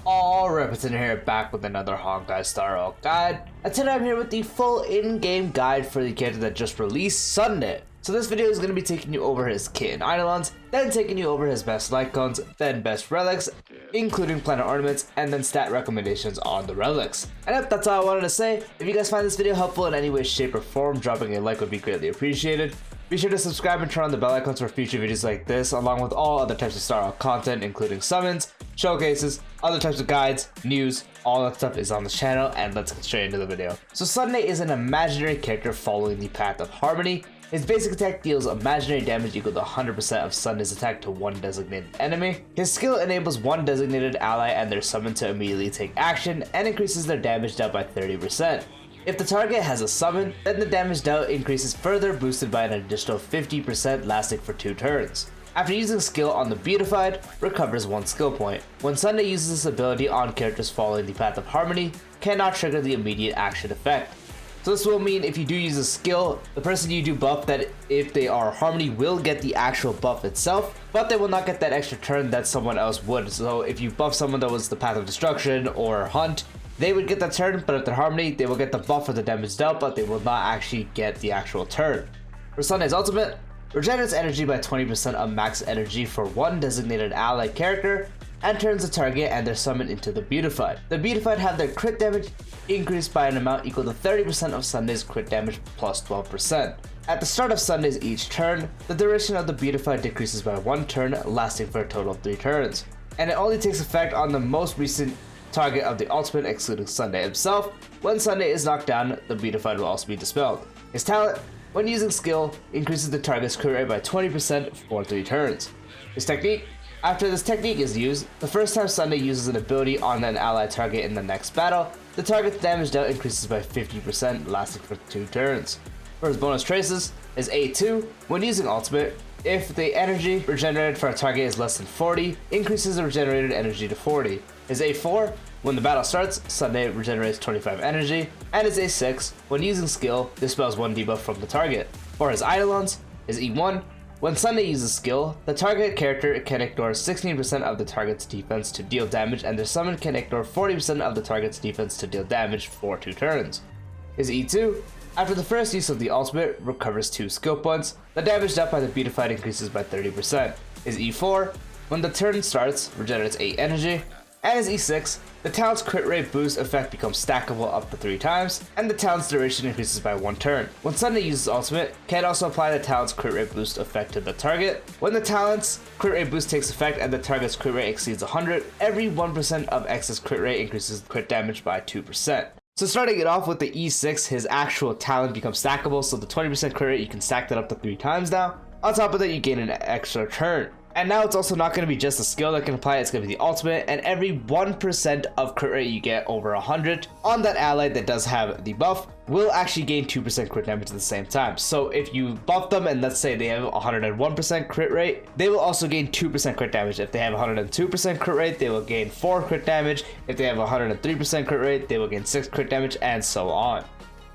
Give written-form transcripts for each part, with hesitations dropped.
All Representative here, back with another Honkai Star Rail guide, and today I'm here with the full in-game guide for the character that just released Sunday. So this video is going to be taking you over his Kit Eidolons, then taking you over his best Lightcones, then best Relics, including planet Ornaments, and then stat recommendations on the Relics. And yep, that's all I wanted to say. If you guys find this video helpful in any way, shape, or form, dropping a like would be greatly appreciated. Be sure to subscribe and turn on the bell icons for future videos like this, along with all other types of Star Rail content, including summons, showcases, other types of guides, news, all that stuff is on the channel, and let's get straight into the video. So Sunday is an imaginary character following the path of harmony. His basic attack deals imaginary damage equal to 100% of Sunday's attack to one designated enemy. His skill enables one designated ally and their summon to immediately take action, and increases their damage dealt by 30%. If the target has a summon, then the damage dealt increases further, boosted by an additional 50% lasting for 2 turns. After using skill on the Beautified, recovers 1 skill point. When Sunday uses this ability on characters following the path of harmony, cannot trigger the immediate action effect. So this will mean if you do use a skill, the person you do buff that if they are harmony will get the actual buff itself, but they will not get that extra turn that someone else would. So if you buff someone that was the path of destruction or hunt, they would get that turn, but if they're harmony, they will get the buff for the damage dealt, but they will not actually get the actual turn. For Sunday's ultimate, regenerates energy by 20% of max energy for one designated ally character, and turns the target and their summon into the Beautified. The Beautified have their crit damage increased by an amount equal to 30% of Sunday's crit damage plus 12%. At the start of Sunday's each turn, the duration of the Beautified decreases by 1 turn, lasting for a total of 3 turns. And it only takes effect on the most recent target of the ultimate, excluding Sunday himself. When Sunday is knocked down, the Beautified will also be dispelled. His talent, when using skill, increases the target's crit rate by 20% for 3 turns. His technique, after this technique is used, the first time Sunday uses an ability on an ally target in the next battle, the target's damage dealt increases by 50%, lasting for 2 turns. For his bonus traces, his A2, when using ultimate, if the energy regenerated for a target is less than 40, increases the regenerated energy to 40. His A4, when the battle starts, Sunday regenerates 25 energy, and his A6, when using skill, dispels 1 debuff from the target. For his Eidolons, his E1, when Sunday uses skill, the target character can ignore 16% of the target's defense to deal damage, and their summon can ignore 40% of the target's defense to deal damage for 2 turns. His E2, after the first use of the ultimate, recovers 2 skill points. The damage dealt by the Beautified increases by 30%. His E4, when the turn starts, regenerates 8 energy. And his E6, the talent's crit rate boost effect becomes stackable up to 3 times, and the talent's duration increases by 1 turn. When Sunday uses ultimate, can also apply the talent's crit rate boost effect to the target. When the talent's crit rate boost takes effect and the target's crit rate exceeds 100, every 1% of excess crit rate increases crit damage by 2%. So starting it off with the E6, his actual talent becomes stackable, so the 20% crit rate, you can stack that up to 3 times now. On top of that, you gain an extra turn. And now it's also not going to be just a skill that can apply, it's going to be the ultimate, and every 1% of crit rate you get over 100 on that ally that does have the buff will actually gain 2% crit damage at the same time. So if you buff them and let's say they have 101% crit rate, they will also gain 2% crit damage. If they have 102% crit rate, they will gain 4 crit damage. If they have 103% crit rate, they will gain 6 crit damage, and so on.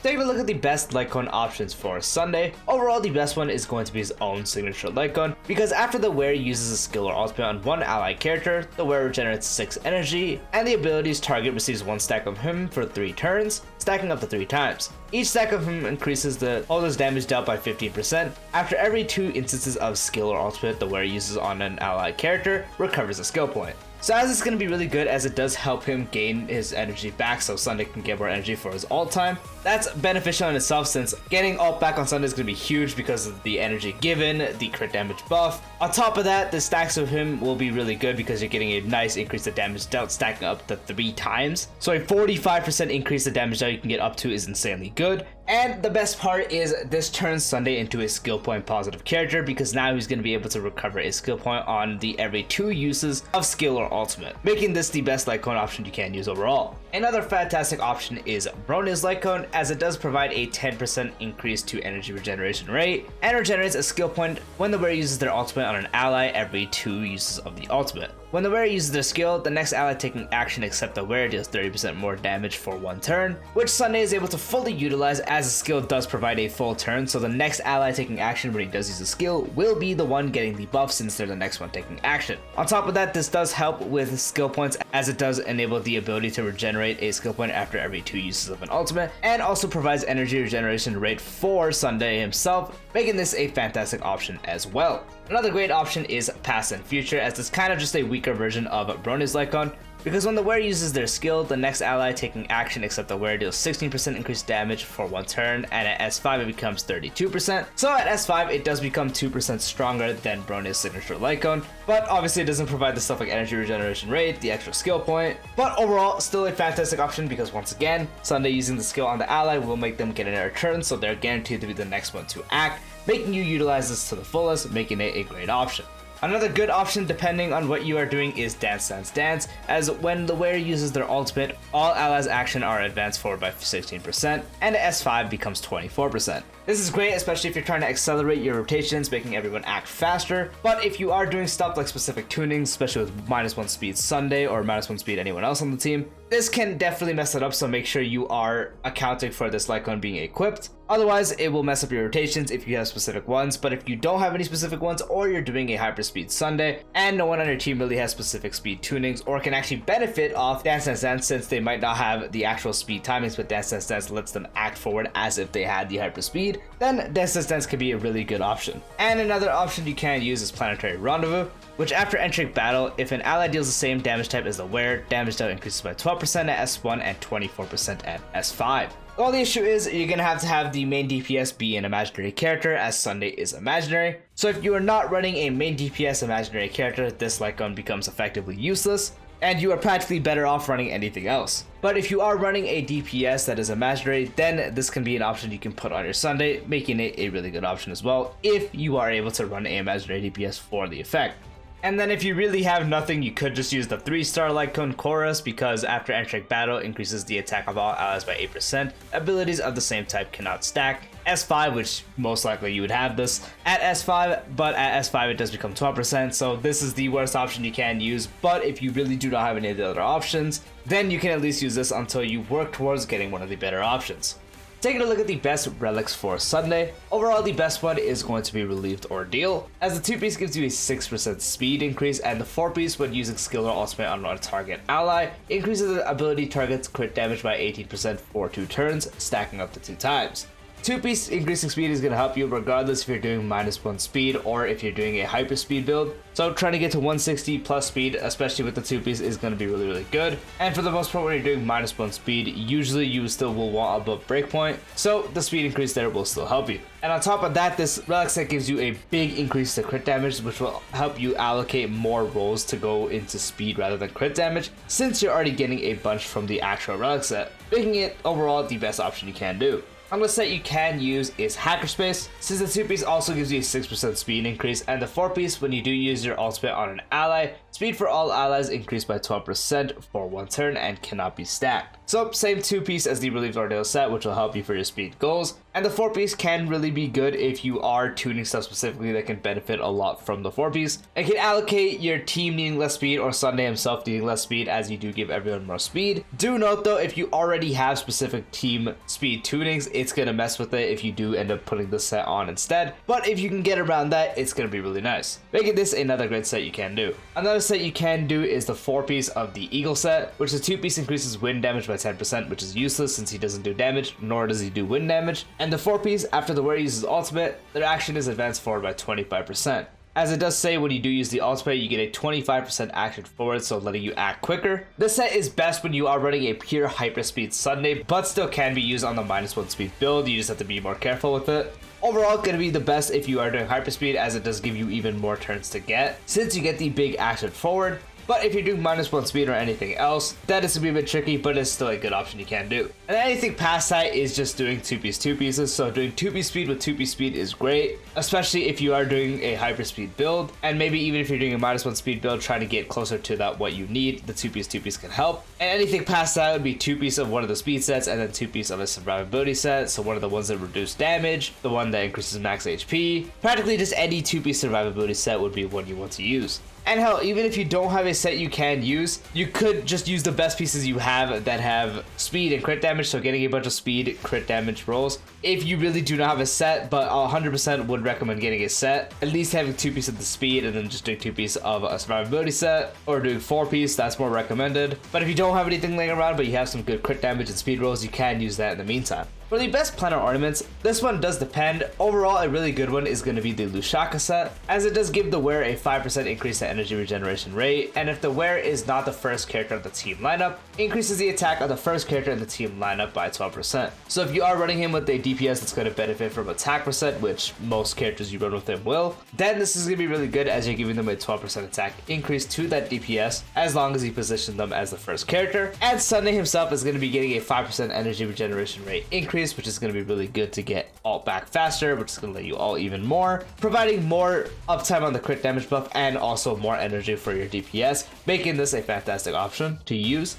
Taking a look at the best Lightcone options for Sunday, overall the best one is going to be his own signature Lightcone, because after the wearer uses a skill or ultimate on one ally character, the wearer generates 6 energy, and the ability's target receives 1 stack of him for 3 turns, stacking up to 3 times. Each stack of him increases the holder's damage dealt by 15%. After every 2 instances of skill or ultimate the wearer uses on an ally character, recovers a skill point. So as it's going to be really good, as it does help him gain his energy back so Sunday can get more energy for his ult time. That's beneficial in itself, since getting ult back on Sunday is going to be huge because of the energy given, the crit damage buff. On top of that, the stacks of him will be really good because you're getting a nice increase of damage dealt, stacking up to 3 times. So a 45% increase of damage dealt you can get up to is insanely good. And the best part is this turns Sunday into a skill point positive character, because now he's going to be able to recover a skill point on the every 2 uses of skill or ultimate, making this the best Lightcone option you can use overall. Another fantastic option is Brony's Lightcone, as it does provide a 10% increase to energy regeneration rate, and regenerates a skill point when the wearer uses their ultimate on an ally every 2 uses of the ultimate. When the wearer uses their skill, the next ally taking action except the wearer deals 30% more damage for 1 turn, which Sunday is able to fully utilize as the skill does provide a full turn, so the next ally taking action when he does use the skill will be the one getting the buff since they're the next one taking action. On top of that, this does help with skill points as it does enable the ability to regenerate a skill point after every 2 uses of an ultimate, and also provides energy regeneration rate for Sunday himself, making this a fantastic option as well. Another great option is Past and Future, as it's kind of just a weaker version of Brony's Lightcone, because when the wearer uses their skill, the next ally taking action except the wearer deals 16% increased damage for 1 turn, and at S5 it becomes 32%. So at S5 it does become 2% stronger than Brony's signature Lightcone, but obviously it doesn't provide the stuff like energy regeneration rate, the extra skill point, but overall still a fantastic option because once again, Sunday using the skill on the ally will make them get in a return, so they're guaranteed to be the next one to act, making you utilize this to the fullest, making it a great option. Another good option depending on what you are doing is Dance Dance Dance, as when the wearer uses their ultimate, all allies' action are advanced forward by 16%, and S5 becomes 24%. This is great, especially if you're trying to accelerate your rotations, making everyone act faster, but if you are doing stuff like specific tunings, especially with -1 speed Sunday or -1 speed anyone else on the team, this can definitely mess it up, so make sure you are accounting for this Lightcone being equipped. Otherwise, it will mess up your rotations if you have specific ones, but if you don't have any specific ones or you're doing a hyperspeed Sunday and no one on your team really has specific speed tunings or can actually benefit off Dance Dance Dance since they might not have the actual speed timings, but Dance Dance Dance lets them act forward as if they had the hyperspeed, then Dance Dance Dance could be a really good option. And another option you can use is Planetary Rendezvous, which after entering battle, if an ally deals the same damage type as the wearer, damage dealt increases by 12% at S1 and 24% at S5. The only issue is you're going to have the main DPS be an imaginary character, as Sunday is imaginary. So if you are not running a main DPS imaginary character, this Lightcone becomes effectively useless, and you are practically better off running anything else. But if you are running a DPS that is imaginary, then this can be an option you can put on your Sunday, making it a really good option as well, if you are able to run an imaginary DPS for the effect. And then if you really have nothing, you could just use the 3-star Lightcone Chorus, because after entering battle increases the attack of all allies by 8%. Abilities of the same type cannot stack. S5, which most likely you would have this at S5, but at S5 it does become 12%, so this is the worst option you can use. But if you really do not have any of the other options, then you can at least use this until you work towards getting one of the better options. Taking a look at the best relics for Sunday, overall the best one is going to be Relieved Ordeal, as the 2-piece gives you a 6% speed increase, and the 4-piece when using skill or ultimate on a target ally increases the ability target's crit damage by 18% for 2 turns, stacking up to 2 times. 2-piece increasing speed is going to help you regardless if you're doing -1 speed or if you're doing a hyper speed build. So trying to get to 160 plus speed, especially with the 2-piece, is going to be really good. And for the most part, when you're doing -1 speed, usually you still will want above breakpoint, so the speed increase there will still help you. And on top of that, this relic set gives you a big increase to crit damage, which will help you allocate more rolls to go into speed rather than crit damage, since you're already getting a bunch from the actual relic set, making it overall the best option you can do. Another set you can use is Hackerspace, since the 2-piece also gives you a 6% speed increase, and the 4-piece when you do use your ultimate on an ally, speed for all allies increased by 12% for 1 turn and cannot be stacked. So same 2-piece as the Relieved Ordeal set, which will help you for your speed goals, and the 4-piece can really be good if you are tuning stuff specifically that can benefit a lot from the 4-piece. It can allocate your team needing less speed or Sunday himself needing less speed, as you do give everyone more speed. Do note though, if you already have specific team speed tunings, it's going to mess with it if you do end up putting this set on instead, but if you can get around that, it's going to be really nice, making this another great set you can do. Another set you can do is the 4-piece of the Eagle set, which the 2-piece increases wind damage by 10%, which is useless since he doesn't do damage, nor does he do wind damage. And the 4-piece, after the wearer uses ultimate, their action is advanced forward by 25%. As it does say, when you do use the ultimate, you get a 25% action forward, so letting you act quicker. This set is best when you are running a pure hyperspeed Sunday, but still can be used on the -1 speed build. You just have to be more careful with it. Overall, going to be the best if you are doing hyperspeed, as it does give you even more turns to get, since you get the big action forward. But if you're doing -1 speed or anything else, that is to be a bit tricky, but it's still a good option you can do. And anything past that is just doing 2 pieces, so doing 2-piece speed with 2-piece speed is great, especially if you are doing a hyperspeed build, and maybe even if you're doing a -1 speed build, trying to get closer to that what you need, the 2-piece can help. And anything past that would be 2-piece of one of the speed sets, and then 2-piece of a survivability set, so one of the ones that reduce damage, the one that increases max HP. Practically just any 2-piece survivability set would be one you want to use. And hell, even if you don't have a set you can use, you could just use the best pieces you have that have speed and crit damage, so getting a bunch of speed, crit damage rolls. If you really do not have a set, but 100% would recommend getting a set, at least having 2 pieces of the speed and then just doing 2 pieces of a survivability set, or doing 4 pieces, that's more recommended. But if you don't have anything laying around, but you have some good crit damage and speed rolls, you can use that in the meantime. For the best planar ornaments, this one does depend. Overall, a really good one is going to be the Lusaka set, as it does give the wearer a 5% increase in energy regeneration rate, and if the wearer is not the first character of the team lineup, increases the attack of the first character in the team lineup by 12%. So if you are running him with a DPS that's going to benefit from attack percent, which most characters you run with him will, then this is going to be really good as you're giving them a 12% attack increase to that DPS as long as you position them as the first character. And Sunday himself is going to be getting a 5% energy regeneration rate increase, which is going to be really good to get ult back faster, which is going to let you ult even more, providing more uptime on the crit damage buff and also more energy for your DPS, making this a fantastic option to use.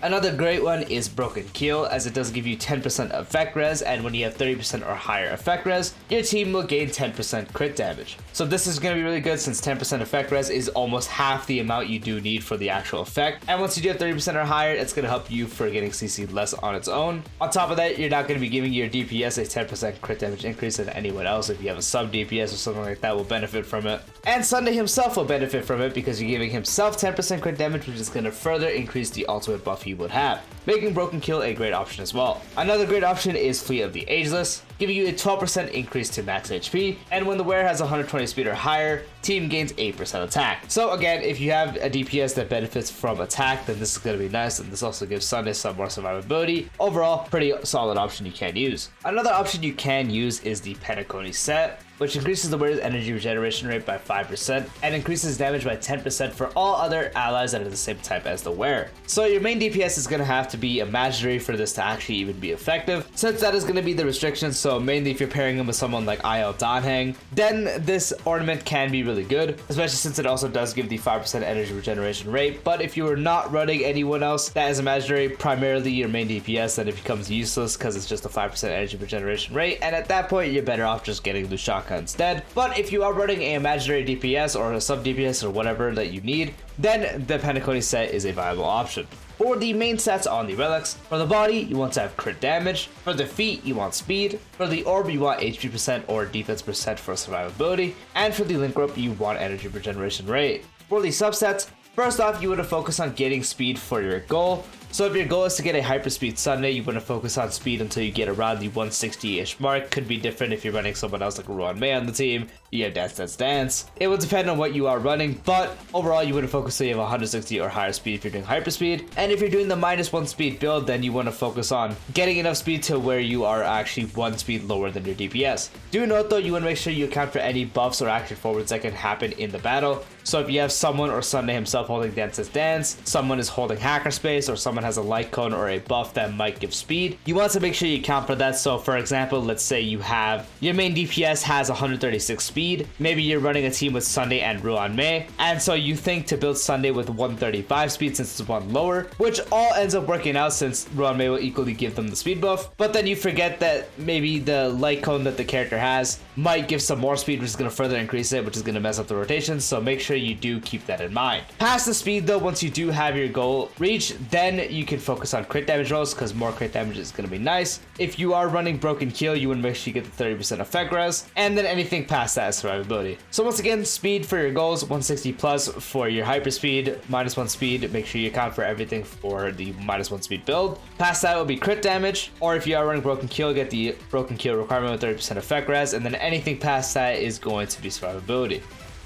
Another great one is Broken Keel, as it does give you 10% effect res, and when you have 30% or higher effect res, your team will gain 10% crit damage. So this is going to be really good since 10% effect res is almost half the amount you do need for the actual effect. And once you do have 30% or higher, it's going to help you for getting CC less on its own. On top of that, you're not going to be giving your DPS a 10% crit damage increase than anyone else. If you have a sub-DPS or something like that, will benefit from it. And Sunday himself will benefit from it because you're giving himself 10% crit damage, which is going to further increase the ultimate buff he would have, making Broken Kill a great option as well. Another great option is Fleet of the Ageless, giving you a 12% increase to max HP, and when the wearer has 120 speed or higher, team gains 8% attack. So again, if you have a DPS that benefits from attack, then this is going to be nice, and this also gives Sunday some more survivability. Overall, pretty solid option you can use. Another option you can use is the Penacony set, which increases the wearer's energy regeneration rate by 5% and increases damage by 10% for all other allies that are the same type as the wearer. So your main DPS is going to have to be imaginary for this to actually even be effective, since that is going to be the restriction. So mainly if you're pairing him with someone like IL Danheng, then this ornament can be really good, especially since it also does give the 5% energy regeneration rate. But if you are not running anyone else that is imaginary, primarily your main DPS, then it becomes useless because it's just a 5% energy regeneration rate, and at that point you're better off just getting Lusaka instead. But if you are running an imaginary DPS or a sub DPS or whatever that you need, then the Penacony set is a viable option. For the main stats on the relics, for the body you want to have crit damage, for the feet you want speed, for the orb you want HP percent or defense percent for survivability, and for the link rope you want energy regeneration rate. For the substats, first off, you want to focus on getting speed for your goal. So if your goal is to get a hyperspeed Sunday, you want to focus on speed until you get around the 160-ish mark. Could be different if you're running someone else like Ruan Mei on the team. You have Dance Dance Dance. It will depend on what you are running, but overall you want to focus so you have 160 or higher speed if you're doing hyperspeed. And if you're doing the -1 speed build, then you want to focus on getting enough speed to where you are actually 1 speed lower than your DPS. Do note though, you want to make sure you account for any buffs or action forwards that can happen in the battle. So if you have someone or Sunday himself holding Dance Dance Dance, someone is holding Hacker Space, or someone has a light cone or a buff that might give speed, you want to make sure you account for that. So for example, let's say you have your main DPS has 136 speed, maybe you're running a team with Sunday and Ruan Mei, and so you think to build Sunday with 135 speed since it's 1 lower, which all ends up working out since Ruan Mei will equally give them the speed buff. But then you forget that maybe the light cone that the character has might give some more speed, which is going to further increase it, which is going to mess up the rotation. So make sure you do keep that in mind. Past the speed though, once you do have your goal reached, then you can focus on crit damage rolls because more crit damage is going to be nice. If you are running Broken Kill, you want to make sure you get the 30% effect res, and then anything past that is survivability. So once again, speed for your goals, 160 plus for your hyper speed, -1 speed, make sure you account for everything for the -1 speed build. Past that will be crit damage, or if you are running Broken Kill, get the Broken Kill requirement with 30% effect res, and then anything past that is going to be survivability.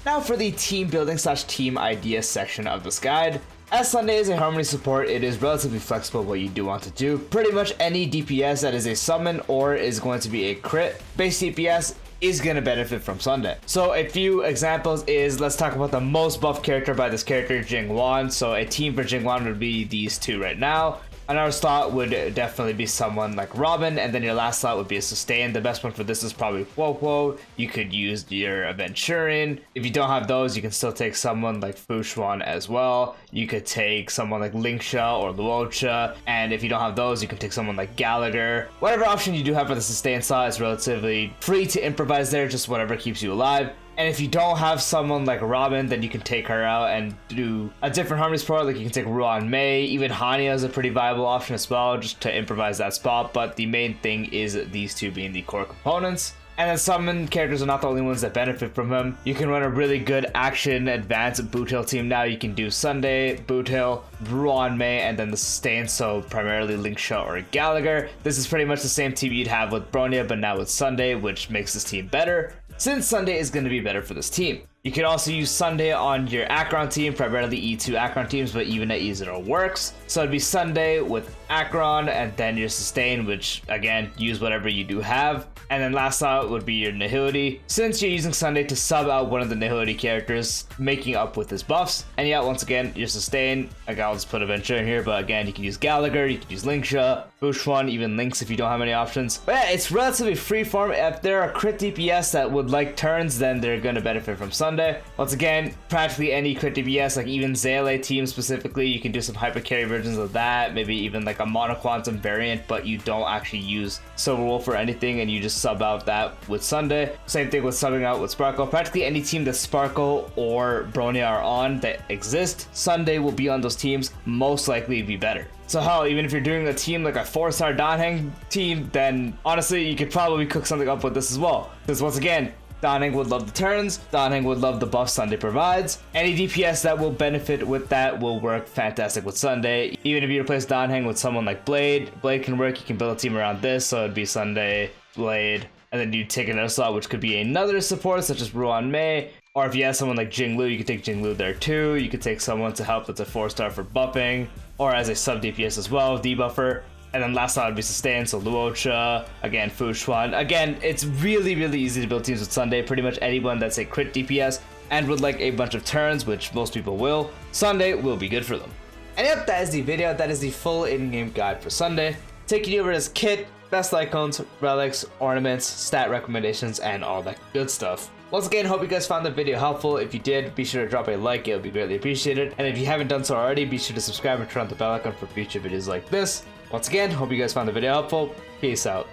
Now for the team building / team idea section of this guide. As Sunday is a Harmony support, it is relatively flexible what you do want to do. Pretty much any DPS that is a summon or is going to be a crit based DPS is going to benefit from Sunday. So a few examples is, let's talk about the most buffed character by this character, Jingwan. So a team for Jingwan would be these two right now. Another slot would definitely be someone like Robin, and then your last slot would be a sustain. The best one for this is probably Huo. You could use your Aventurine. If you don't have those, you can still take someone like Fushuan as well. You could take someone like Lingsha or Luocha, and if you don't have those, you can take someone like Gallagher. Whatever option you do have for the sustain slot is relatively free to improvise there, just whatever keeps you alive. And if you don't have someone like Robin, then you can take her out and do a different harmony support. Like you can take Ruan Mei, even Hania is a pretty viable option as well, just to improvise that spot. But the main thing is these two being the core components. And then summon characters are not the only ones that benefit from him. You can run a really good action advanced boot hill team now. You can do Sunday, boot hill, Ruan Mei, and then the sustain, so primarily Linksha or Gallagher. This is pretty much the same team you'd have with Bronya, but now with Sunday, which makes this team better, since Sunday is going to be better for this team. You can also use Sunday on your Acheron team, primarily E2 Acheron teams, but even at E0 works. So it'd be Sunday with Acheron, and then your sustain, which again, use whatever you do have. And then last out would be your Nihility, since you're using Sunday to sub out one of the Nihility characters, making up with his buffs. And yeah, once again, your sustain, like I'll just put Aventurine in here, but again, you can use Gallagher, you can use Linksha, Bushwan, even Lynx if you don't have any options. But yeah, it's relatively freeform. If there are crit DPS that would like turns, then they're going to benefit from Sunday. Once again, practically any crit DPS, like even Zele team specifically, you can do some hyper carry versions of that, maybe even like a mono quantum variant, but you don't actually use Silver Wolf or anything, and you just sub out that with Sunday. Same thing with subbing out with Sparkle. Practically any team that Sparkle or Bronya are on that exist, Sunday will be on those teams, most likely be better. So hell, even if you're doing a team like a 4-star Danheng team, then honestly, you could probably cook something up with this as well. Because once again, Danheng would love the turns, Danheng would love the buff Sunday provides. Any DPS that will benefit with that will work fantastic with Sunday. Even if you replace Danheng with someone like Blade, Blade can work, you can build a team around this, so it'd be Sunday, Blade, and then you take another slot, which could be another support, such as Ruan Mei. Or if you have someone like Jinglu, you could take Jinglu there too. You could take someone to help that's a 4-star for buffing, or as a sub DPS as well, debuffer. And then last slot would be sustain, so Luocha, again, Fushuan. Again, it's really, really easy to build teams with Sunday. Pretty much anyone that's a crit DPS and would like a bunch of turns, which most people will, Sunday will be good for them. And yep, that is the video. That is the full in-game guide for Sunday, taking you over his kit, best Lightcones, relics, ornaments, stat recommendations, and all that good stuff. Once again, hope you guys found the video helpful. If you did, be sure to drop a like, it would be greatly appreciated. And if you haven't done so already, be sure to subscribe and turn on the bell icon for future videos like this. Once again, hope you guys found the video helpful. Peace out.